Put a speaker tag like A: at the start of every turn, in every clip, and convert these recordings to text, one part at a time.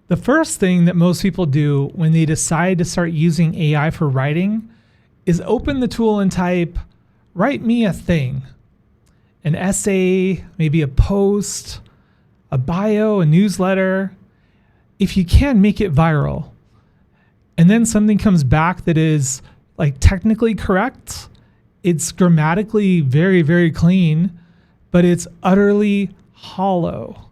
A: The first thing that most people do when they decide to start using AI for writing is open the tool and type, write me a thing, an essay, maybe a post, a bio, a newsletter. If you can, make it viral. And then something comes back that is like technically correct. It's grammatically very, very clean, but it's utterly hollow.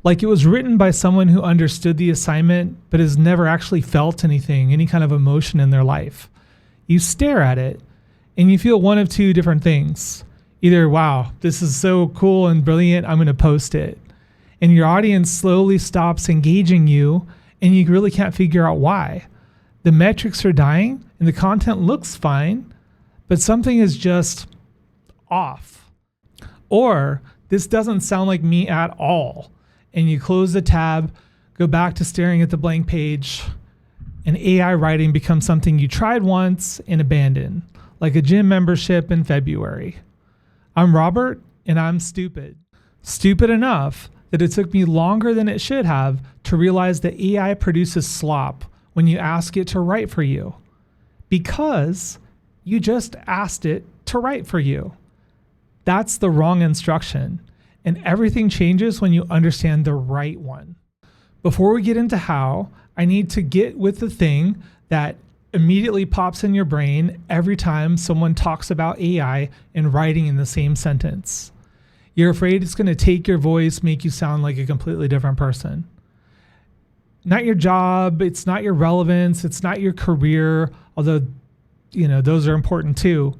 A: Like it was written by someone who understood the assignment, but has never actually felt anything, any kind of emotion in their life. You stare at it and you feel one of two different things. Either, wow, this is so cool and brilliant, I'm going to post it. And your audience slowly stops engaging you and you really can't figure out why. The metrics are dying and the content looks fine, but something is just off. Or this doesn't sound like me at all. And you close the tab, go back to staring at the blank page, and AI writing becomes something you tried once and abandoned, like a gym membership in February. I'm Robert, and I'm stupid. Stupid enough that it took me longer than it should have to realize that AI produces slop when you ask it to write for you, because you just asked it to write for you. That's the wrong instruction. And everything changes when you understand the right one. Before we get into how, I need to get with the thing that immediately pops in your brain every time someone talks about AI and writing in the same sentence. You're afraid it's going to take your voice, make you sound like a completely different person. Not your job, it's not your relevance, it's not your career, although, those are important too.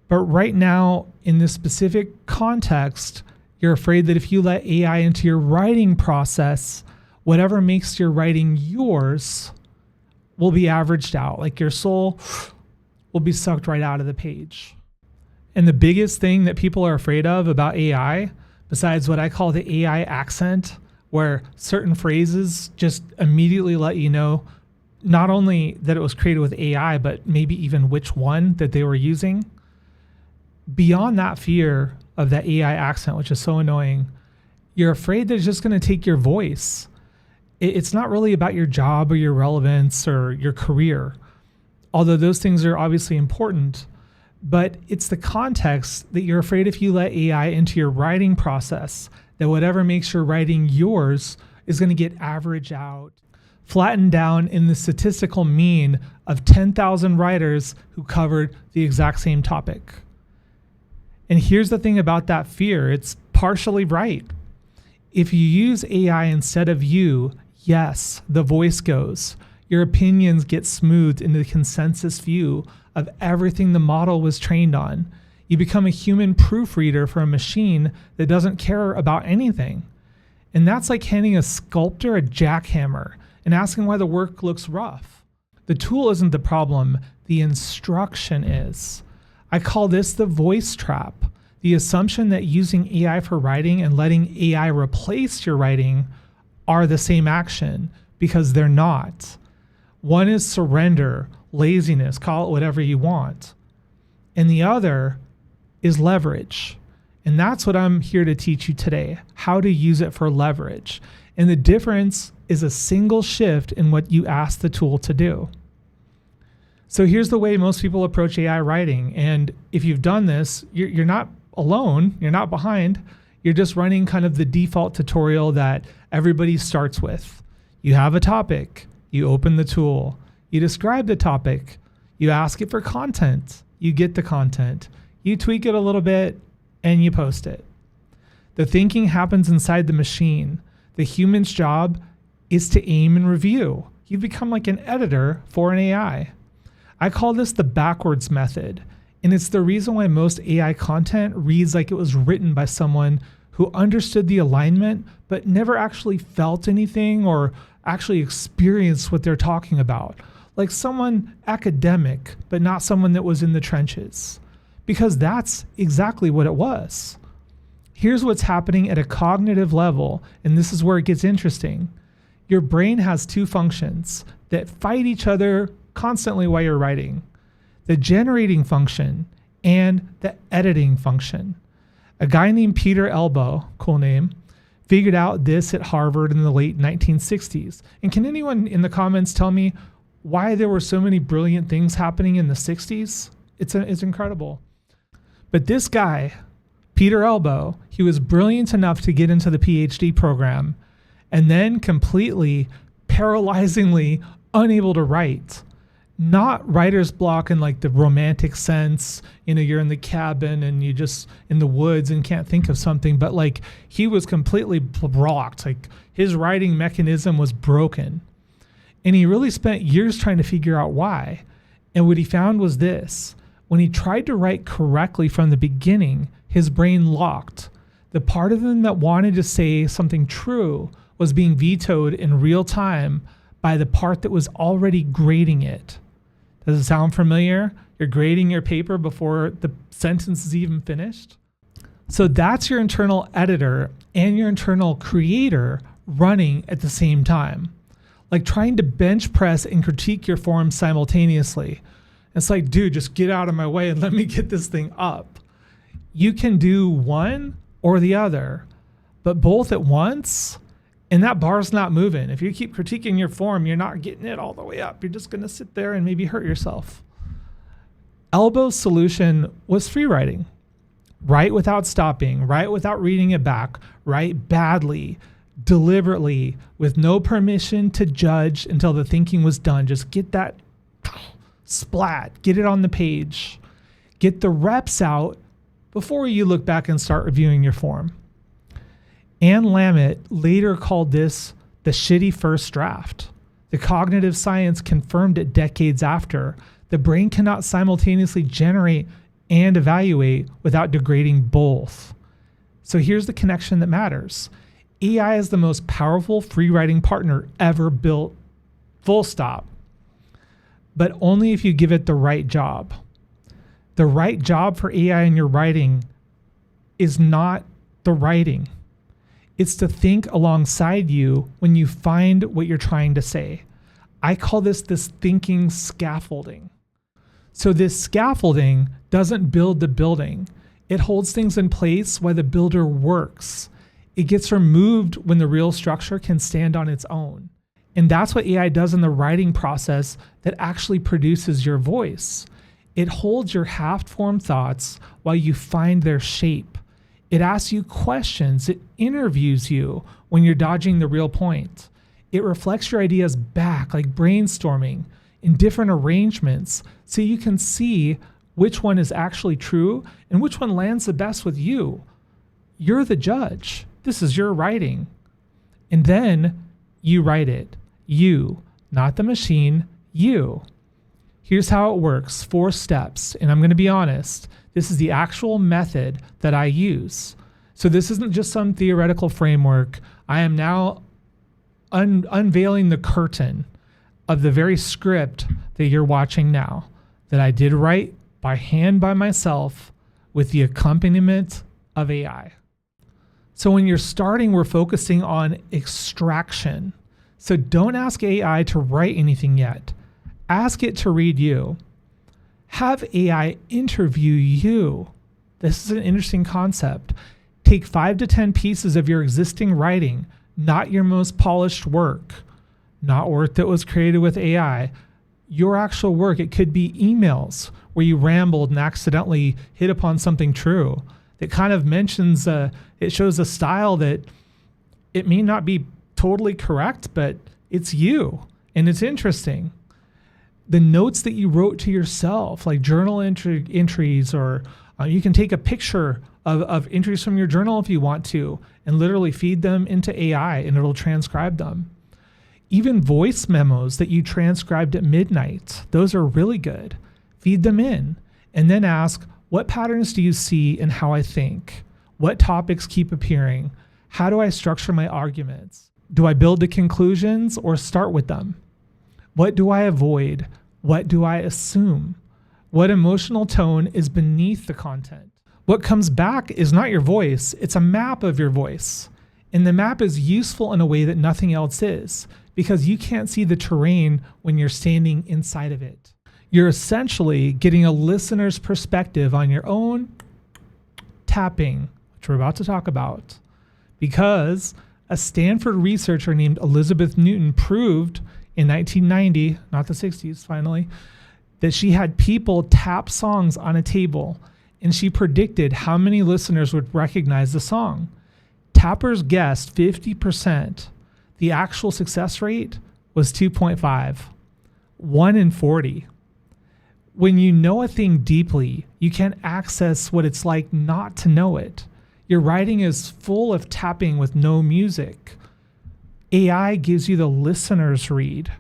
A: But right now, in this specific context, you're afraid that if you let AI into your writing process, whatever makes your writing yours will be averaged out. Like your soul will be sucked right out of the page. And the biggest thing that people are afraid of about AI, besides what I call the AI accent, where certain phrases just immediately let you know not only that it was created with AI, but maybe even which one that they were using. Beyond that fear of that AI accent, which is so annoying, you're afraid that it's just going to take your voice. It's not really about your job or your relevance or your career, although those things are obviously important, but it's the context that you're afraid if you let AI into your writing process, that whatever makes your writing yours is going to get averaged out, flattened down in the statistical mean of 10,000 writers who covered the exact same topic. And here's the thing about that fear. It's partially right. If you use AI instead of you, yes, the voice goes. Your opinions get smoothed into the consensus view of everything the model was trained on. You become a human proofreader for a machine that doesn't care about anything. And that's like handing a sculptor a jackhammer and asking why the work looks rough. The tool isn't the problem, the instruction is. I call this the voice trap, the assumption that using AI for writing and letting AI replace your writing are the same action, because they're not. One is surrender, laziness, call it whatever you want. And the other is leverage. And that's what I'm here to teach you today, how to use it for leverage. And the difference is a single shift in what you ask the tool to do. So here's the way most people approach AI writing. And if you've done this, you're not alone, you're not behind, you're just running kind of the default tutorial that everybody starts with. You have a topic, you open the tool, you describe the topic, you ask it for content, you get the content, you tweak it a little bit, and you post it. The thinking happens inside the machine. The human's job is to aim and review. You become like an editor for an AI. I call this the backwards method, and it's the reason why most AI content reads like it was written by someone who understood the alignment but never actually felt anything or actually experienced what they're talking about, like someone academic but not someone that was in the trenches, because that's exactly what it was. Here's what's happening at a cognitive level, and this is where it gets interesting. Your brain has two functions that fight each other constantly while you're writing: the generating function and the editing function. A guy named Peter Elbow, cool name, figured out this at Harvard in the late 1960s. And can anyone in the comments tell me why there were so many brilliant things happening in the 60s? It's incredible. But this guy, Peter Elbow, he was brilliant enough to get into the PhD program and then completely, paralyzingly unable to write. Not writer's block in like the romantic sense, you're in the cabin and you just in the woods and can't think of something, but like he was completely blocked. Like his writing mechanism was broken. And he really spent years trying to figure out why. And what he found was this: when he tried to write correctly from the beginning, his brain locked. The part of him that wanted to say something true was being vetoed in real time by the part that was already grading it. Does it sound familiar? You're grading your paper before the sentence is even finished. So that's your internal editor and your internal creator running at the same time. Like trying to bench press and critique your form simultaneously. It's like, dude, just get out of my way and let me get this thing up. You can do one or the other, but both at once, and that bar's not moving. If you keep critiquing your form, you're not getting it all the way up. You're just going to sit there and maybe hurt yourself. Elbow's solution was free writing. Write without stopping, write without reading it back, write badly, deliberately, with no permission to judge until the thinking was done. Just get that splat, get it on the page, get the reps out before you look back and start reviewing your form. Anne Lamott later called this the shitty first draft. The cognitive science confirmed it decades after. The brain cannot simultaneously generate and evaluate without degrading both. So here's the connection that matters. AI is the most powerful free writing partner ever built, full stop. But only if you give it the right job. The right job for AI in your writing is not the writing. It's to think alongside you when you find what you're trying to say. I call this thinking scaffolding. So this scaffolding doesn't build the building. It holds things in place while the builder works. It gets removed when the real structure can stand on its own. And that's what AI does in the writing process that actually produces your voice. It holds your half-formed thoughts while you find their shape. It asks you questions. It interviews you when you're dodging the real point. It reflects your ideas back, like brainstorming, in different arrangements, so you can see which one is actually true and which one lands the best with you. You're the judge. This is your writing. And then you write it. You, not the machine, you. Here's how it works, 4 steps. And I'm going to be honest, this is the actual method that I use. So this isn't just some theoretical framework. I am now unveiling the curtain of the very script that you're watching now, that I did write by hand by myself with the accompaniment of AI. So when you're starting, we're focusing on extraction. So don't ask AI to write anything yet. Ask it to read you. Have AI interview you. This is an interesting concept. Take 5 to 10 pieces of your existing writing, not your most polished work, not work that was created with AI, your actual work. It could be emails where you rambled and accidentally hit upon something true that kind of mentions, it shows a style that it may not be totally correct, but it's you and it's interesting. The notes that you wrote to yourself, like journal entries, or you can take a picture of entries from your journal if you want to and literally feed them into AI and it'll transcribe them. Even voice memos that you transcribed at midnight, those are really good. Feed them in and then ask, what patterns do you see in how I think? What topics keep appearing? How do I structure my arguments? Do I build to conclusions or start with them? What do I avoid? What do I assume? What emotional tone is beneath the content? What comes back is not your voice, it's a map of your voice. And the map is useful in a way that nothing else is, because you can't see the terrain when you're standing inside of it. You're essentially getting a listener's perspective on your own tapping, which we're about to talk about. because a Stanford researcher named Elizabeth Newton proved in 1990, not the 60s finally, that she had people tap songs on a table, and she predicted how many listeners would recognize the song. Tappers guessed 50%. The actual success rate was 2.5, 1 in 40. When you know a thing deeply, you can't access what it's like not to know it. Your writing is full of tapping with no music. AI gives you the listener's read.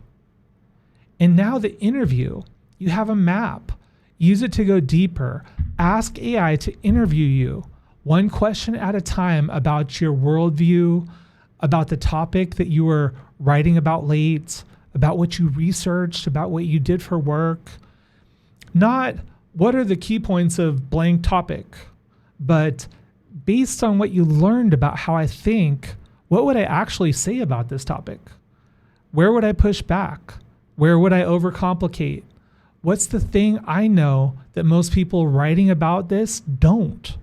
A: And now the interview. You have a map. Use it to go deeper. Ask AI to interview you, one question at a time, about your worldview, about the topic that you were writing about late, about what you researched, about what you did for work. Not what are the key points of blank topic, but based on what you learned about how I think, what would I actually say about this topic? Where would I push back? Where would I overcomplicate? What's the thing I know that most people writing about this don't?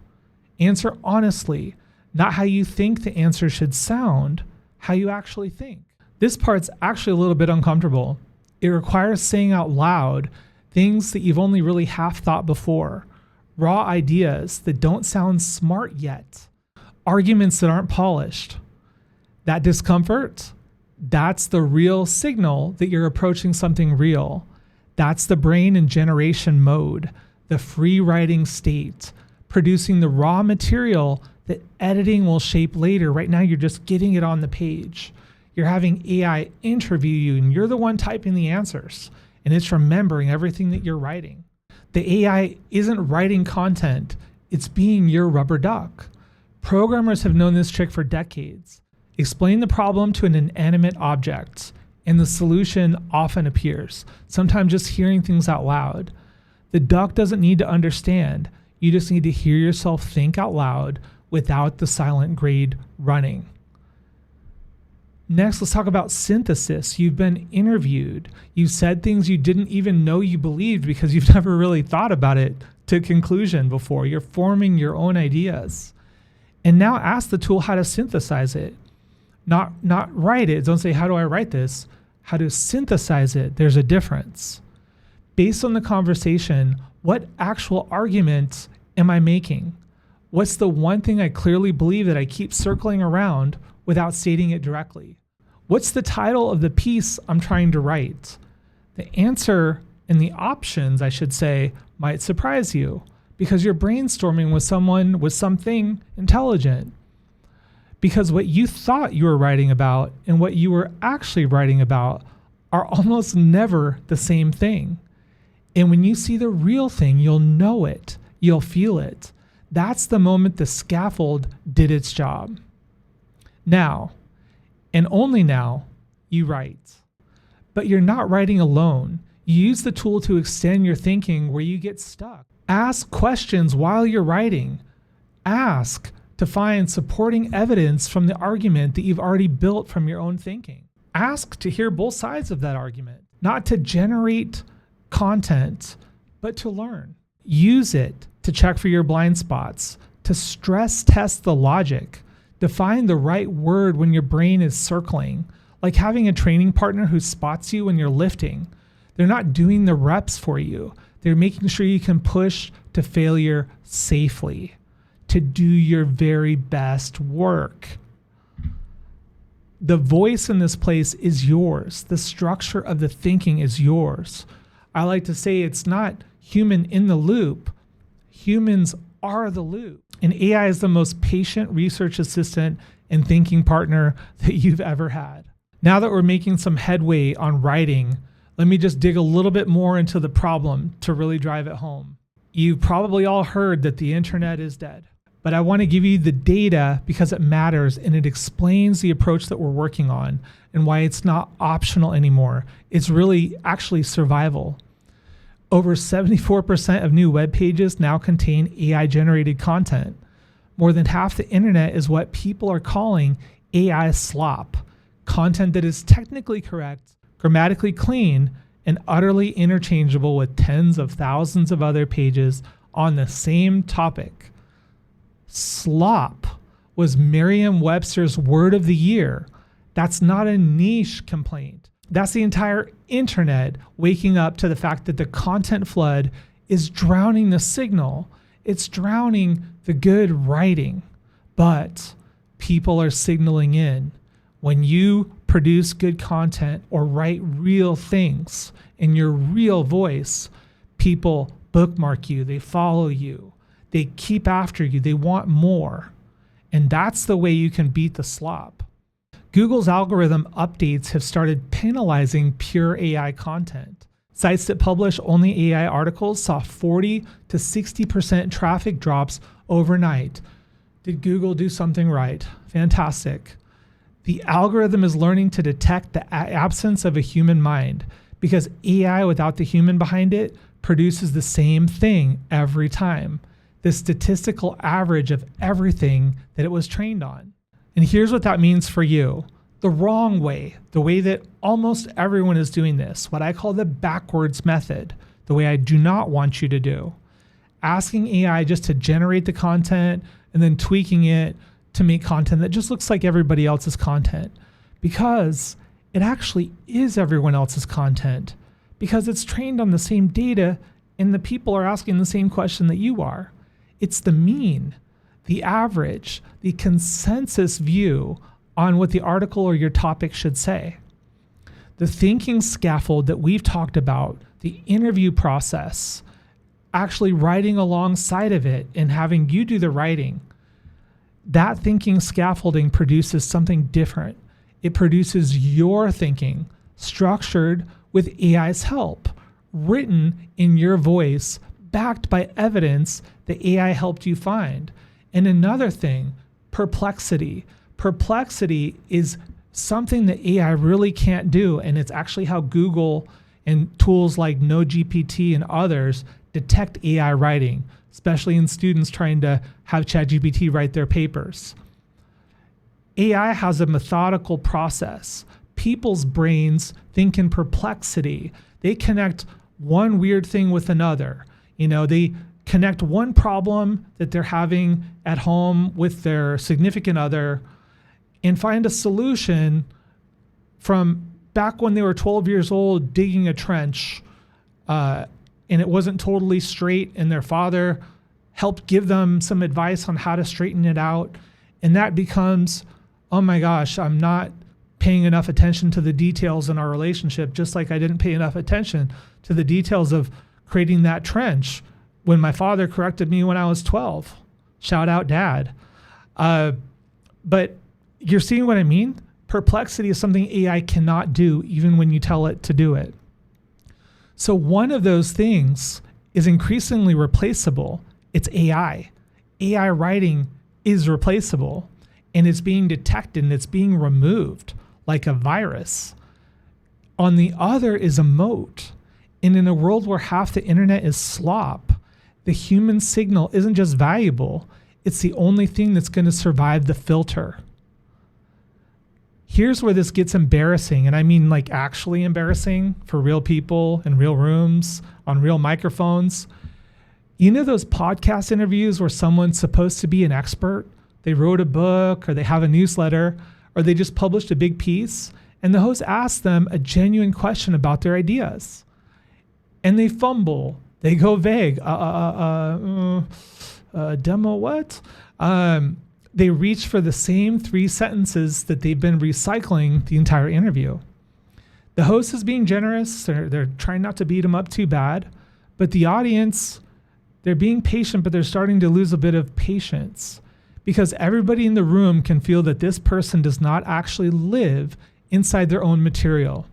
A: Answer honestly, not how you think the answer should sound, how you actually think. This part's actually a little bit uncomfortable. It requires saying out loud things that you've only really half thought before, raw ideas that don't sound smart yet, arguments that aren't polished. That discomfort, that's the real signal that you're approaching something real. That's the brain in generation mode, the free writing state, producing the raw material that editing will shape later. Right now, you're just getting it on the page. You're having AI interview you, and you're the one typing the answers, and it's remembering everything that you're writing. The AI isn't writing content, it's being your rubber duck. Programmers have known this trick for decades. Explain the problem to an inanimate object, and the solution often appears, sometimes just hearing things out loud. The duck doesn't need to understand. You just need to hear yourself think out loud without the silent grade running. Next, let's talk about synthesis. You've been interviewed. You've said things you didn't even know you believed because you've never really thought about it to conclusion before. You're forming your own ideas. And now ask the tool how to synthesize it. Not write it. Don't say, how do I write this? How to synthesize it. There's a difference. Based on the conversation, what actual argument am I making? What's the one thing I clearly believe that I keep circling around without stating it directly? What's the title of the piece I'm trying to write? The answer and the options, I should say, might surprise you because you're brainstorming with someone with something intelligent. Because what you thought you were writing about and what you were actually writing about are almost never the same thing. And when you see the real thing, you'll know it. You'll feel it. That's the moment the scaffold did its job. Now, and only now, you write. But you're not writing alone. You use the tool to extend your thinking where you get stuck. Ask questions while you're writing. Ask to find supporting evidence from the argument that you've already built from your own thinking. Ask to hear both sides of that argument, not to generate content, but to learn. Use it to check for your blind spots, to stress test the logic, to find the right word when your brain is circling, like having a training partner who spots you when you're lifting. They're not doing the reps for you. They're making sure you can push to failure safely, to do your very best work. The voice in this place is yours. The structure of the thinking is yours. I like to say it's not human in the loop. Humans are the loop. And AI is the most patient research assistant and thinking partner that you've ever had. Now that we're making some headway on writing, let me just dig a little bit more into the problem to really drive it home. You've probably all heard that the internet is dead. But I want to give you the data because it matters and it explains the approach that we're working on and why it's not optional anymore. It's really actually survival. Over 74% of new web pages now contain AI-generated content. More than half the internet is what people are calling AI slop, content that is technically correct, grammatically clean, and utterly interchangeable with tens of thousands of other pages on the same topic. Slop. was Merriam-Webster's word of the year. That's not a niche complaint. That's the entire internet waking up to the fact that the content flood is drowning the signal. It's drowning the good writing. But people are signaling in. When you produce good content or write real things in your real voice, people bookmark you, they follow you, they keep after you, they want more. And that's the way you can beat the slop. Google's algorithm updates have started penalizing pure AI content. Sites that publish only AI articles saw 40 to 60% traffic drops overnight. Did Google do something right? Fantastic. The algorithm is learning to detect the absence of a human mind, because AI without the human behind it produces the same thing every time. The statistical average of everything that it was trained on. And here's what that means for you. The wrong way, the way that almost everyone is doing this, what I call the backwards method, the way I do not want you to do. Asking AI just to generate the content and then tweaking it to make content that just looks like everybody else's content, because it actually is everyone else's content, because it's trained on the same data and the people are asking the same question that you are. It's the mean, the average, the consensus view on what the article or your topic should say. The thinking scaffold that we've talked about, the interview process, actually writing alongside of it and having you do the writing, that thinking scaffolding produces something different. It produces your thinking, structured with AI's help, written in your voice, backed by evidence that AI helped you find. And another thing, perplexity. Perplexity is something that AI really can't do, and it's actually how Google and tools like NoGPT and others detect AI writing, especially in students trying to have ChatGPT write their papers. AI has a methodical process. People's brains think in perplexity. They connect one weird thing with another. They connect one problem that they're having at home with their significant other and find a solution from back when they were 12 years old digging a trench and it wasn't totally straight, and their father helped give them some advice on how to straighten it out. And that becomes, oh my gosh, I'm not paying enough attention to the details in our relationship, just like I didn't pay enough attention to the details of creating that trench when my father corrected me when I was 12. Shout out, Dad. But you're seeing what I mean? Perplexity is something AI cannot do, even when you tell it to do it. So one of those things is increasingly replaceable. It's AI. AI writing is replaceable, and it's being detected and it's being removed like a virus. On the other is a moat. And in a world where half the internet is slop, the human signal isn't just valuable, it's the only thing that's going to survive the filter. Here's where this gets embarrassing, and I mean like actually embarrassing for real people in real rooms, on real microphones. You know those podcast interviews where someone's supposed to be an expert? They wrote a book, or they have a newsletter, or they just published a big piece, and the host asks them a genuine question about their ideas. And they fumble. They go vague. Demo what? They reach for the same 3 sentences that they've been recycling the entire interview. The host is being generous. They're trying not to beat them up too bad. But the audience, they're being patient, but they're starting to lose a bit of patience, because everybody in the room can feel that this person does not actually live inside their own material.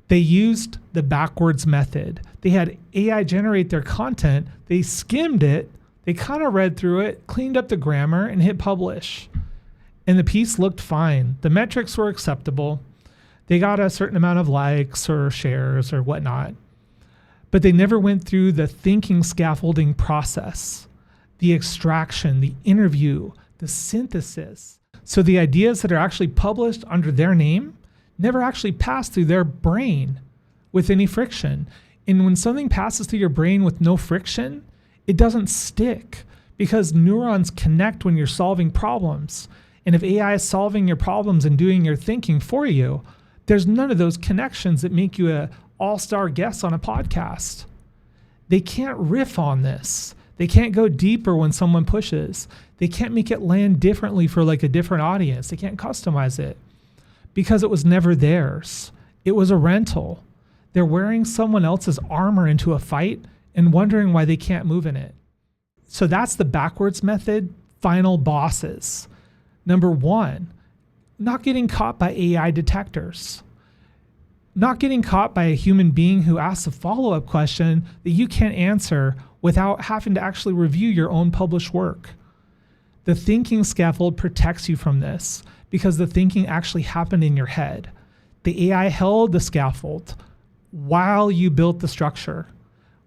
A: They used the backwards method. They had AI generate their content. They skimmed it. They kind of read through it, cleaned up the grammar, and hit publish. And the piece looked fine. The metrics were acceptable. They got a certain amount of likes or shares or whatnot. But they never went through the thinking scaffolding process, the extraction, the interview, the synthesis. So the ideas that are actually published under their name never actually passed through their brain with any friction. And when something passes through your brain with no friction, it doesn't stick, because neurons connect when you're solving problems. And if AI is solving your problems and doing your thinking for you, there's none of those connections that make you an all-star guest on a podcast. They can't riff on this. They can't go deeper when someone pushes. They can't make it land differently for like a different audience. They can't customize it because it was never theirs. It was a rental. They're wearing someone else's armor into a fight and wondering why they can't move in it. So that's the backwards method, final bosses. Number one, not getting caught by AI detectors. Not getting caught by a human being who asks a follow-up question that you can't answer without having to actually review your own published work. The thinking scaffold protects you from this because the thinking actually happened in your head. The AI held the scaffold while you built the structure.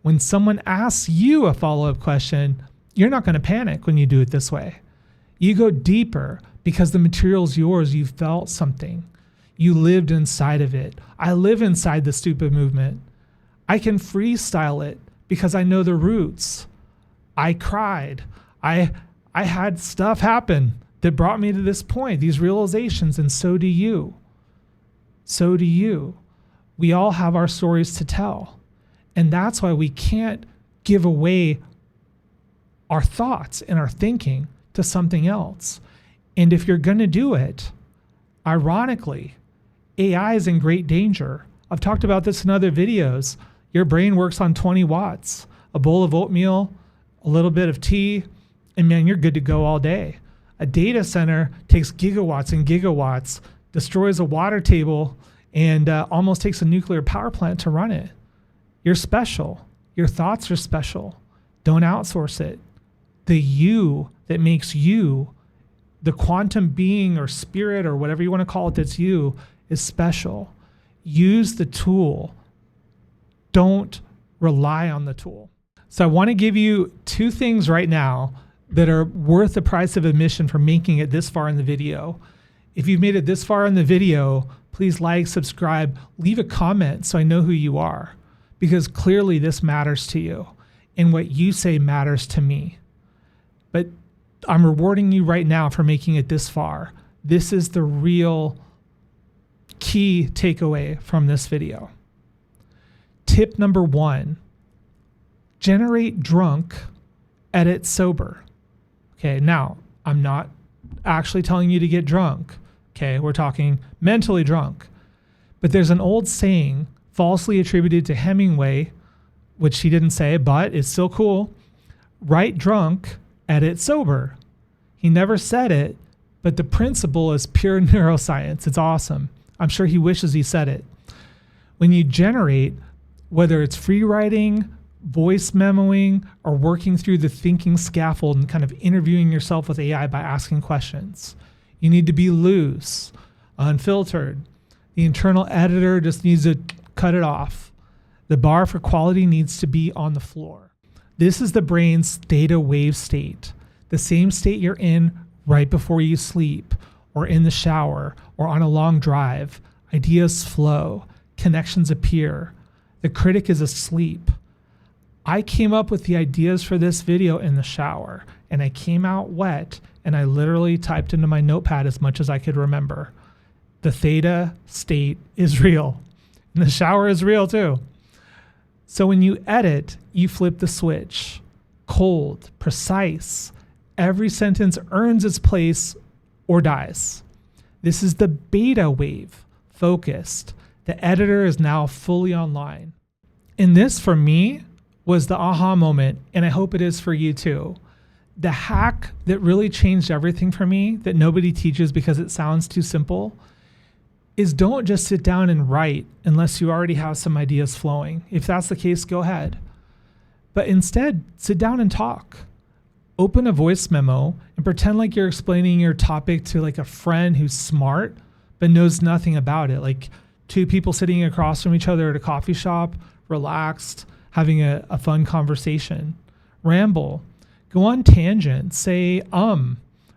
A: When someone asks you a follow-up question, you're not going to panic when you do it this way. You go deeper because the material's yours. You felt something. You lived inside of it. I live inside the stupid movement. I can freestyle it because I know the roots. I cried. I had stuff happen that brought me to this point, these realizations, and so do you. So do you. We all have our stories to tell. And that's why we can't give away our thoughts and our thinking to something else. And if you're going to do it, ironically, AI is in great danger. I've talked about this in other videos. Your brain works on 20 watts, a bowl of oatmeal, a little bit of tea, and man, you're good to go all day. A data center takes gigawatts and gigawatts, destroys a water table, and almost takes a nuclear power plant to run it. You're special. Your thoughts are special. Don't outsource it. The you that makes you, the quantum being or spirit or whatever you want to call it that's you, is special. Use the tool. Don't rely on the tool. So I want to give you two things right now that are worth the price of admission for making it this far in the video. If you've made it this far in the video, please like, subscribe, leave a comment so I know who you are, because clearly this matters to you and what you say matters to me. But I'm rewarding you right now for making it this far. This is the real key takeaway from this video. Tip number one, generate drunk, edit sober. Okay, now I'm not actually telling you to get drunk. Okay, we're talking mentally drunk. But there's an old saying falsely attributed to Hemingway, which he didn't say, but it's still cool. Write drunk, edit sober. He never said it, but the principle is pure neuroscience. It's awesome. I'm sure he wishes he said it. When you generate, whether it's free writing, voice memoing, or working through the thinking scaffold and kind of interviewing yourself with AI by asking questions, you need to be loose, unfiltered. The internal editor just needs to cut it off. The bar for quality needs to be on the floor. This is the brain's theta wave state, the same state you're in right before you sleep, or in the shower, or on a long drive. Ideas flow, connections appear. The critic is asleep. I came up with the ideas for this video in the shower, and I came out wet, and I literally typed into my notepad as much as I could remember. The theta state is real. And the shower is real too. So when you edit, you flip the switch. Cold, precise. Every sentence earns its place or dies. This is the beta wave, focused. The editor is now fully online. And this, for me, was the aha moment, and I hope it is for you too. The hack that really changed everything for me, that nobody teaches because it sounds too simple, is don't just sit down and write unless you already have some ideas flowing. If that's the case, go ahead. But instead, sit down and talk. Open a voice memo and pretend like you're explaining your topic to like a friend who's smart but knows nothing about it. Like two people sitting across from each other at a coffee shop, relaxed, having a fun conversation. Ramble. Go on tangents. Say,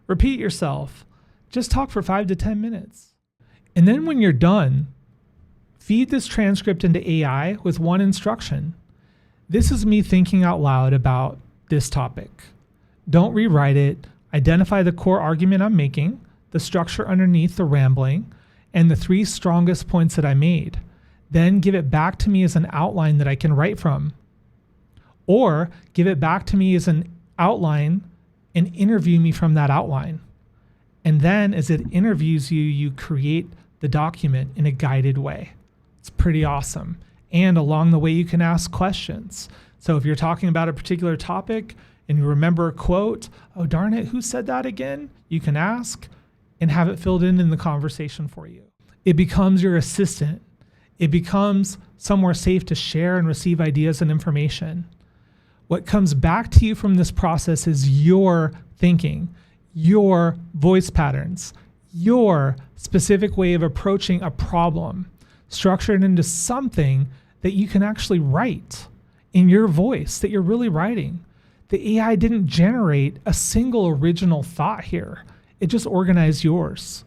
A: repeat yourself. Just talk for 5 to 10 minutes. And then when you're done, feed this transcript into AI with one instruction. This is me thinking out loud about this topic. Don't rewrite it. Identify the core argument I'm making, the structure underneath the rambling, and the 3 strongest points that I made. Then give it back to me as an outline that I can write from. Or give it back to me as an outline and interview me from that outline. And then as it interviews you, you create the document in a guided way. It's pretty awesome. And along the way, you can ask questions. So if you're talking about a particular topic and you remember a quote, oh, darn it, who said that again? You can ask and have it filled in the conversation for you. It becomes your assistant. It becomes somewhere safe to share and receive ideas and information. What comes back to you from this process is your thinking, your voice patterns, your specific way of approaching a problem, structured into something that you can actually write in your voice, that you're really writing. The AI didn't generate a single original thought here. It just organized yours.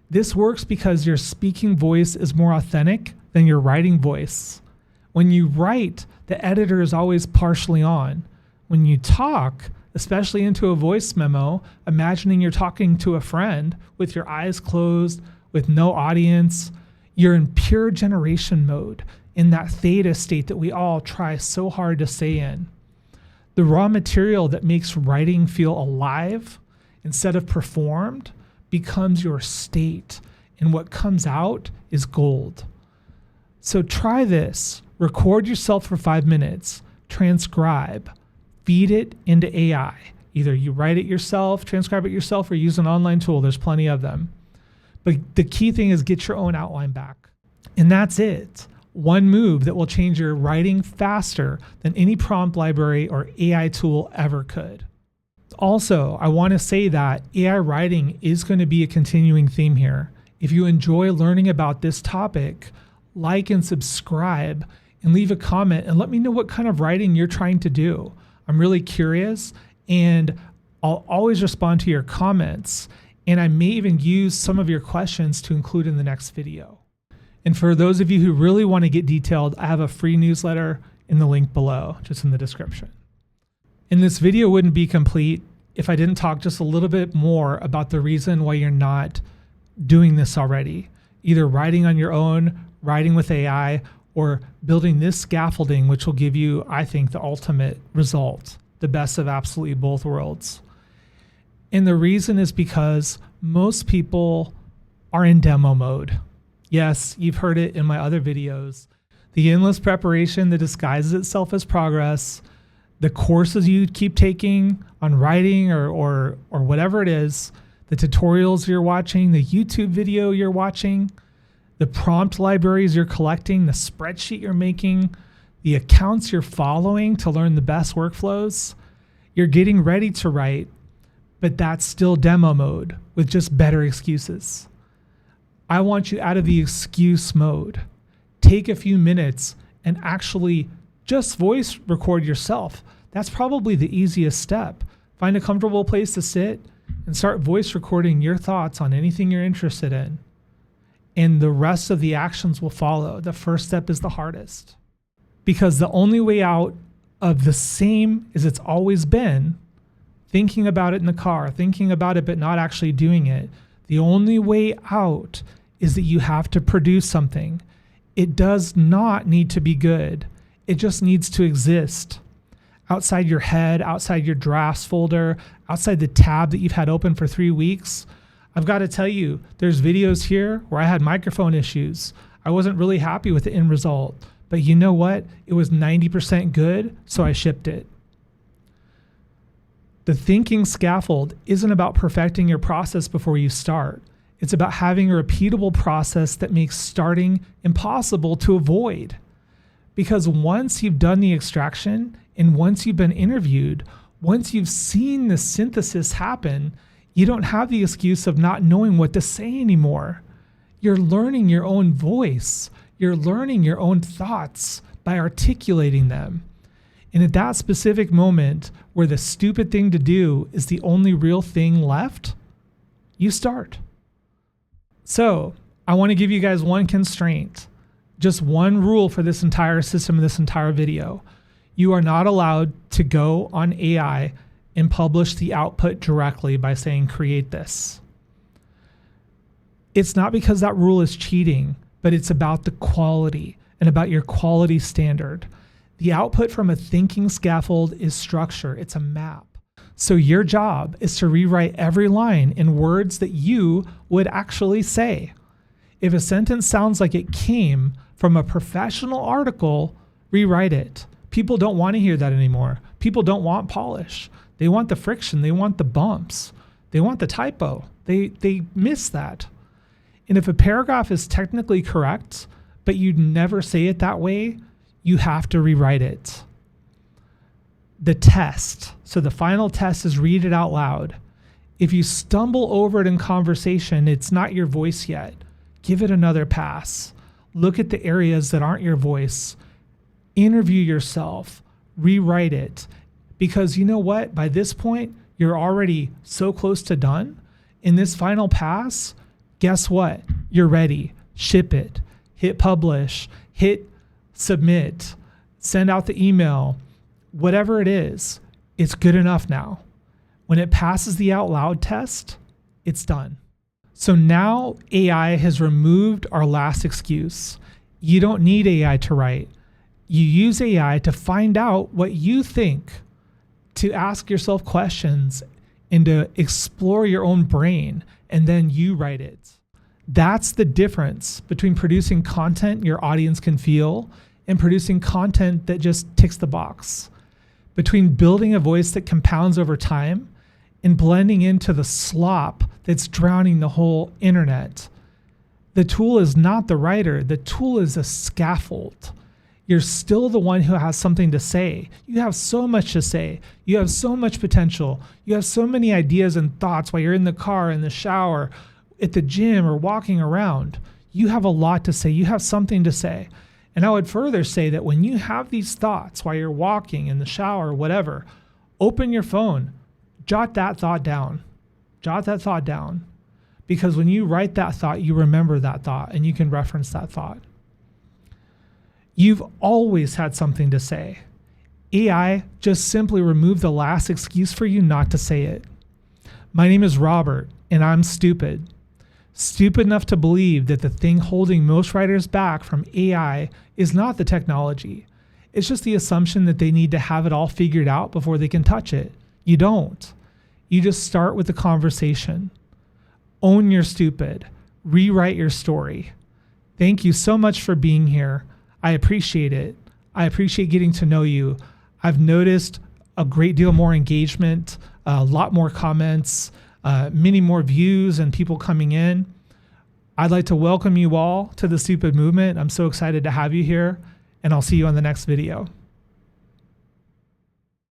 A: This works because your speaking voice is more authentic than your writing voice. When you write, the editor is always partially on. When you talk, especially into a voice memo, imagining you're talking to a friend with your eyes closed, with no audience, you're in pure generation mode, in that theta state that we all try so hard to stay in. The raw material that makes writing feel alive instead of performed becomes your state, and what comes out is gold. So try this. Record yourself for 5 minutes, transcribe, feed it into AI. Either you write it yourself, transcribe it yourself, or use an online tool. There's plenty of them. But the key thing is get your own outline back. And that's it. One move that will change your writing faster than any prompt library or AI tool ever could. Also, I want to say that AI writing is going to be a continuing theme here. If you enjoy learning about this topic, like and subscribe and leave a comment and let me know what kind of writing you're trying to do. I'm really curious, and I'll always respond to your comments, and I may even use some of your questions to include in the next video. And for those of you who really want to get detailed, I have a free newsletter in the link below, just in the description. And this video wouldn't be complete if I didn't talk just a little bit more about the reason why you're not doing this already. Either writing on your own, writing with AI, or building this scaffolding, which will give you, I think, the ultimate result, the best of absolutely both worlds. And the reason is because most people are in demo mode. Yes, you've heard it in my other videos. The endless preparation that disguises itself as progress, the courses you keep taking on writing or whatever it is, the tutorials you're watching, the YouTube video you're watching, the prompt libraries you're collecting, the spreadsheet you're making, the accounts you're following to learn the best workflows. You're getting ready to write, but that's still demo mode with just better excuses. I want you out of the excuse mode. Take a few minutes and actually just voice record yourself. That's probably the easiest step. Find a comfortable place to sit and start voice recording your thoughts on anything you're interested in. And the rest of the actions will follow. The first step is the hardest. Because the only way out of the same as it's always been, thinking about it in the car, thinking about it but not actually doing it, the only way out is that you have to produce something. It does not need to be good. It just needs to exist. Outside your head, outside your drafts folder, outside the tab that you've had open for 3 weeks, I've got to tell you, there's videos here where I had microphone issues. I wasn't really happy with the end result, but you know what? It was 90% good, so I shipped it. The thinking scaffold isn't about perfecting your process before you start. It's about having a repeatable process that makes starting impossible to avoid. Because once you've done the extraction and once you've been interviewed, once you've seen the synthesis happen, you don't have the excuse of not knowing what to say anymore. You're learning your own voice. You're learning your own thoughts by articulating them. And at that specific moment where the stupid thing to do is the only real thing left, you start. So I want to give you guys one constraint, just one rule for this entire system, this entire video. You are not allowed to go on AI and publish the output directly by saying, create this. It's not because that rule is cheating, but it's about the quality and about your quality standard. The output from a thinking scaffold is structure. It's a map. So your job is to rewrite every line in words that you would actually say. If a sentence sounds like it came from a professional article, rewrite it. People don't want to hear that anymore. People don't want polish. They want the friction. They want the bumps. They want the typo. They miss that. And if a paragraph is technically correct, but you'd never say it that way, you have to rewrite it. The test. So the final test is read it out loud. If you stumble over it in conversation, it's not your voice yet. Give it another pass. Look at the areas that aren't your voice. Interview yourself. Rewrite it. Because you know what? By this point, you're already so close to done. In this final pass, guess what? You're ready. Ship it. Hit publish. Hit submit. Send out the email. Whatever it is, it's good enough now. When it passes the out loud test, it's done. So now AI has removed our last excuse. You don't need AI to write. You use AI to find out what you think, to ask yourself questions, and to explore your own brain, and then you write it. That's the difference between producing content your audience can feel and producing content that just ticks the box. Between building a voice that compounds over time and blending into the slop that's drowning the whole internet. The tool is not the writer. The tool is a scaffold. You're still the one who has something to say. You have so much to say. You have so much potential. You have so many ideas and thoughts while you're in the car, in the shower, at the gym, or walking around. You have a lot to say. You have something to say. And I would further say that when you have these thoughts while you're walking, in the shower, whatever, open your phone, jot that thought down. Jot that thought down. Because when you write that thought, you remember that thought and you can reference that thought. You've always had something to say. AI just simply removed the last excuse for you not to say it. My name is Robert, and I'm stupid. Stupid enough to believe that the thing holding most writers back from AI is not the technology. It's just the assumption that they need to have it all figured out before they can touch it. You don't. You just start with the conversation. Own your stupid. Rewrite your story. Thank you so much for being here. I appreciate it. I appreciate getting to know you. I've noticed a great deal more engagement, a lot more comments, many more views and people coming in. I'd like to welcome you all to the Stupid Movement. I'm so excited to have you here, and I'll see you on the next video.